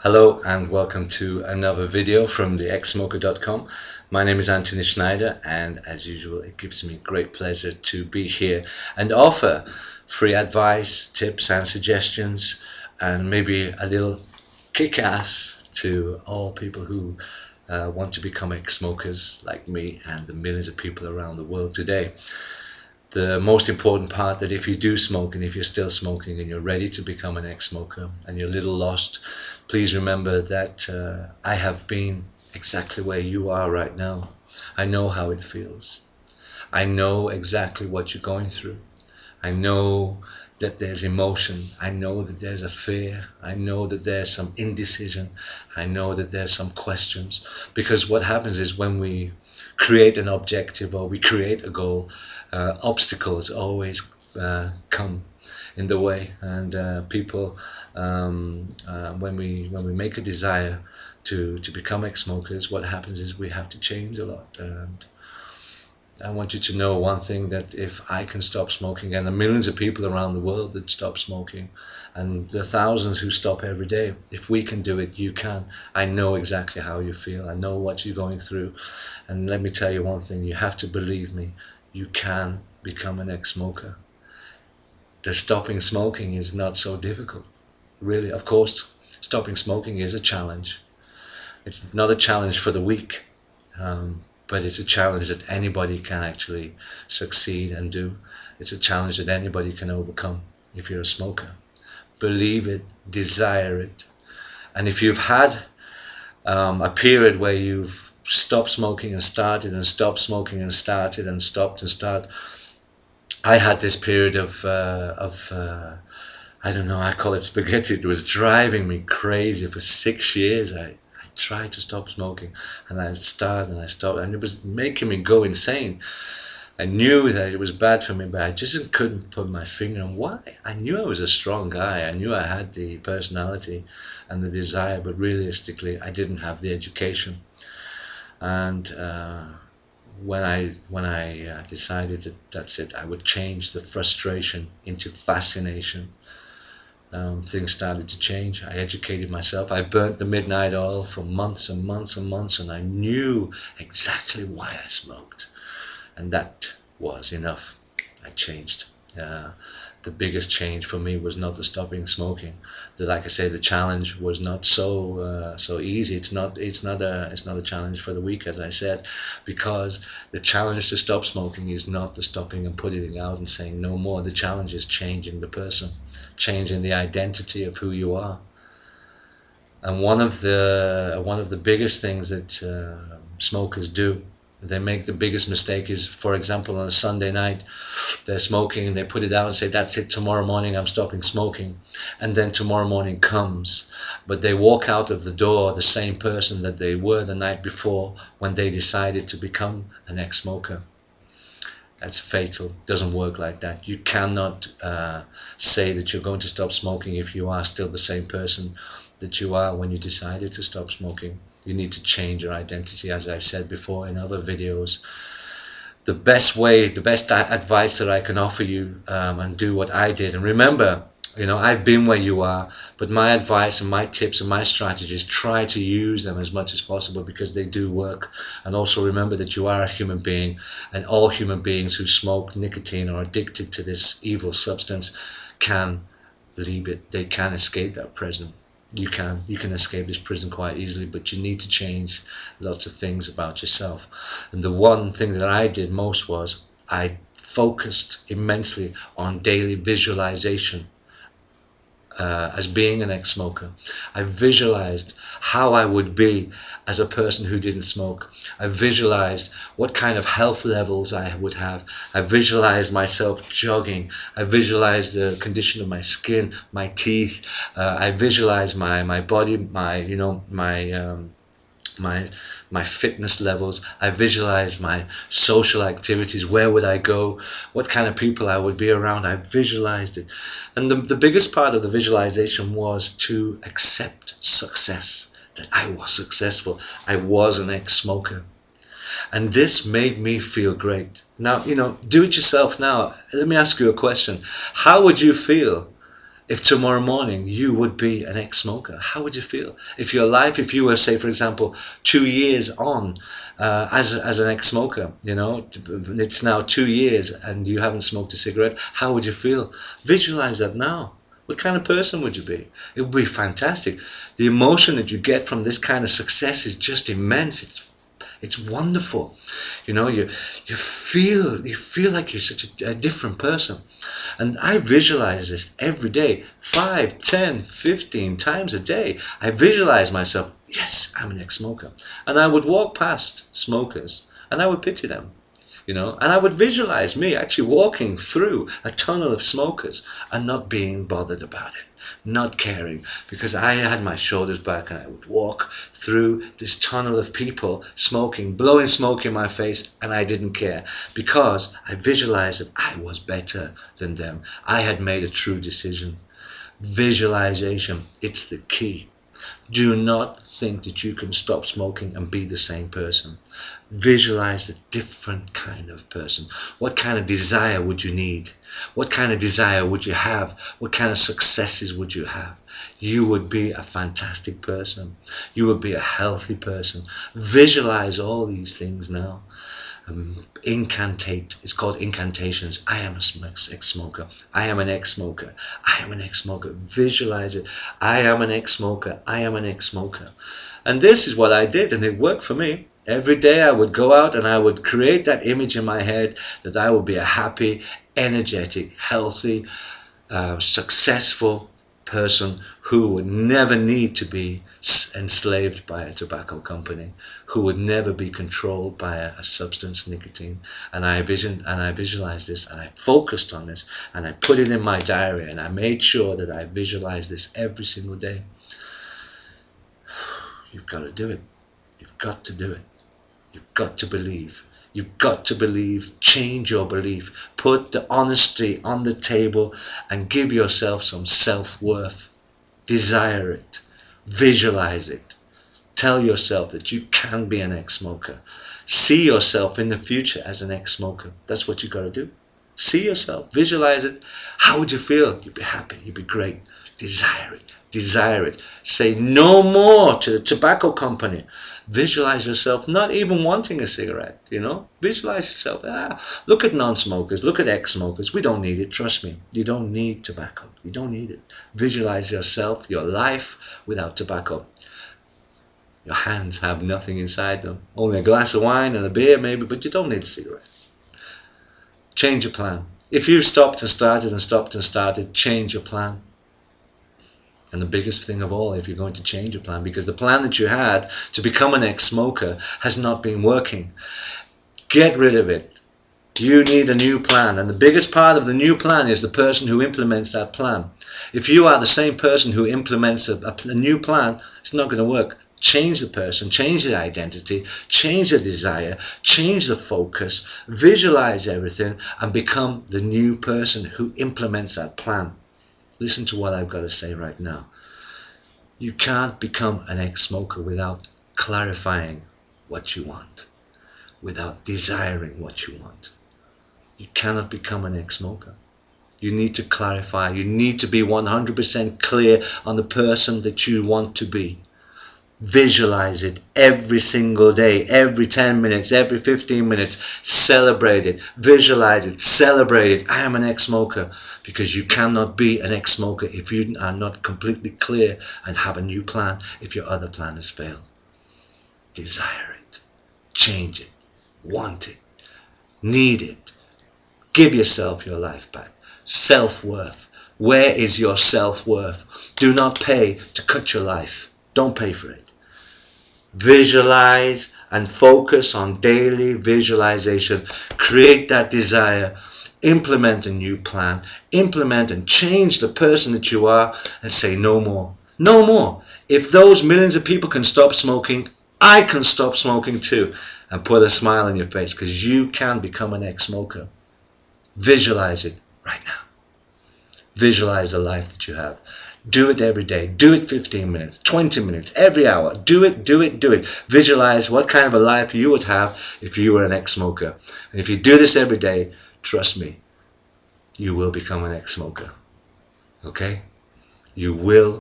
Hello and welcome to another video from the xsmoker.com. My name is Anthony Schneider, and as usual it gives me great pleasure to be here and offer free advice, tips and suggestions, and maybe a little kick-ass to all people who want to become ex-smokers like me and the millions of people around the world today. The most important part, that if you do smoke and if you're still smoking and you're ready to become an ex-smoker and you're a little lost, please remember that I have been exactly where you are right now. I know how it feels. I know exactly what you're going through. I know that there's emotion. I know that there's a fear. I know that there's some indecision. I know that there's some questions. Because what happens is, when we create an objective or we create a goal, obstacles always come in the way, and people when we make a desire to become ex-smokers, what happens is we have to change a lot. And I want you to know one thing, that if I can stop smoking, and the millions of people around the world that stop smoking, and the thousands who stop every day, if we can do it, you can. I know exactly how you feel. I know what you're going through. And let me tell you one thing, you have to believe me, you can become an ex-smoker. The stopping smoking is not so difficult, really. Of course, stopping smoking is a challenge. It's not a challenge for the weak. But it's a challenge that anybody can actually succeed and do. It's a challenge that anybody can overcome if you're a smoker. Believe it, desire it. And if you've had a period where you've stopped smoking and started, and stopped smoking and started, and stopped and started. I had this period of I don't know, I call it spaghetti. It was driving me crazy for 6 years. I tried to stop smoking, and I started and I stopped, and it was making me go insane. I knew that it was bad for me, but I just couldn't put my finger on why. I knew I was a strong guy. I knew I had the personality and the desire, but realistically I didn't have the education. And when I decided that that's it, I would change the frustration into fascination, things started to change. I educated myself. I burnt the midnight oil for months and months and months, and I knew exactly why I smoked, and that was enough. I changed. The biggest change for me was not the stopping smoking. Like I say, the challenge was not so easy. It's not a challenge for the weak, as I said, because the challenge to stop smoking is not the stopping and putting it out and saying no more. The challenge is changing the person, changing the identity of who you are. And one of the biggest things that smokers do, they make the biggest mistake, is, for example, on a Sunday night they're smoking and they put it out and say, that's it, tomorrow morning I'm stopping smoking. And then tomorrow morning comes, but they walk out of the door the same person that they were the night before when they decided to become an ex-smoker. That's fatal. It doesn't work like that. You cannot say that you're going to stop smoking if you are still the same person that you are when you decided to stop smoking. You need to change your identity, as I've said before in other videos. The best advice that I can offer you, and do what I did. And remember, I've been where you are, but my advice and my tips and my strategies, try to use them as much as possible, because they do work. And also remember that you are a human being, and all human beings who smoke nicotine or are addicted to this evil substance can leave it. They can escape that prison. You can escape this prison quite easily, but you need to change lots of things about yourself. And the one thing that I did most was I focused immensely on daily visualization. As being an ex-smoker, I visualized how I would be as a person who didn't smoke. I visualized what kind of health levels I would have. I visualized myself jogging. I visualized the condition of my skin, my teeth. I visualized my body, my fitness levels. I visualized my social activities. Where would I go? What kind of people I would be around? I visualized it. And the biggest part of the visualization was to accept success, that I was successful. I was an ex-smoker. And this made me feel great. Now, do it yourself now. Let me ask you a question. How would you feel if tomorrow morning you would be an ex-smoker? How would you feel? If your life, if you were, say, for example, 2 years on as an ex-smoker, you know, it's now 2 years and you haven't smoked a cigarette, how would you feel? Visualize that now. What kind of person would you be? It would be fantastic. The emotion that you get from this kind of success is just immense. It's wonderful. You know, you feel like you're such a different person. And I visualize this every day, 5, 10, 15 times a day. I visualize myself, yes, I'm an ex-smoker. And I would walk past smokers and I would pity them. You know, and I would visualize me actually walking through a tunnel of smokers and not being bothered about it, not caring, because I had my shoulders back and I would walk through this tunnel of people smoking, blowing smoke in my face, and I didn't care because I visualized that I was better than them. I had made a true decision. Visualization, it's the key. Do not think that you can stop smoking and be the same person. Visualize a different kind of person. What kind of desire would you need? What kind of desire would you have? What kind of successes would you have? You would be a fantastic person. You would be a healthy person. Visualize all these things now. Incantate. It's called incantations. I am an ex-smoker. I am an ex-smoker. I am an ex-smoker. Visualize it. I am an ex-smoker. I am an ex-smoker. And this is what I did, and it worked for me. Every day I would go out and I would create that image in my head that I would be a happy, energetic, healthy, successful person who would never need to be enslaved by a tobacco company, who would never be controlled by a substance, nicotine. And I visualized this, and I focused on this, and I put it in my diary, and I made sure that I visualized this every single day. You've got to do it. You've got to do it. You've got to believe. You've got to believe. Change your belief. Put the honesty on the table and give yourself some self-worth. Desire it. Visualize it. Tell yourself that you can be an ex-smoker. See yourself in the future as an ex-smoker. That's what you got to do. See yourself. Visualize it. How would you feel? You'd be happy. You'd be great. Desire it. Desire it. Say no more to the tobacco company. Visualize yourself not even wanting a cigarette, you know. Visualize yourself. Look at non-smokers. Look at ex-smokers. We don't need it. Trust me. You don't need tobacco. You don't need it. Visualize yourself, your life without tobacco. Your hands have nothing inside them. Only a glass of wine and a beer maybe, but you don't need a cigarette. Change your plan. If you've stopped and started and stopped and started, change your plan. And the biggest thing of all, if you're going to change your plan, because the plan that you had to become an ex-smoker has not been working, get rid of it. You need a new plan, and the biggest part of the new plan is the person who implements that plan. If you are the same person who implements a new plan, it's not going to work. Change the person, change the identity, change the desire, change the focus, visualize everything, and become the new person who implements that plan. Listen to what I've got to say right now. You can't become an ex-smoker without clarifying what you want, without desiring what you want. You cannot become an ex-smoker. You need to clarify. You need to be 100% clear on the person that you want to be. Visualize it every single day, every 10 minutes, every 15 minutes. Celebrate it, visualize it, celebrate it. I am an ex-smoker, because you cannot be an ex-smoker if you are not completely clear and have a new plan if your other plan has failed. Desire it, change it, want it, need it. Give yourself your life back. Self-worth. Where is your self-worth? Do not pay to cut your life. Don't pay for it. Visualize and focus on daily visualization. Create that desire. Implement a new plan. Implement and change the person that you are, and say no more. No more. If those millions of people can stop smoking, I can stop smoking too. And put a smile on your face, because you can become an ex-smoker. Visualize it right now. Visualize the life that you have. Do it every day. Do it 15 minutes, 20 minutes, every hour. Do it, do it, do it. Visualize what kind of a life you would have if you were an ex-smoker. And if you do this every day, trust me, you will become an ex-smoker. Okay? you will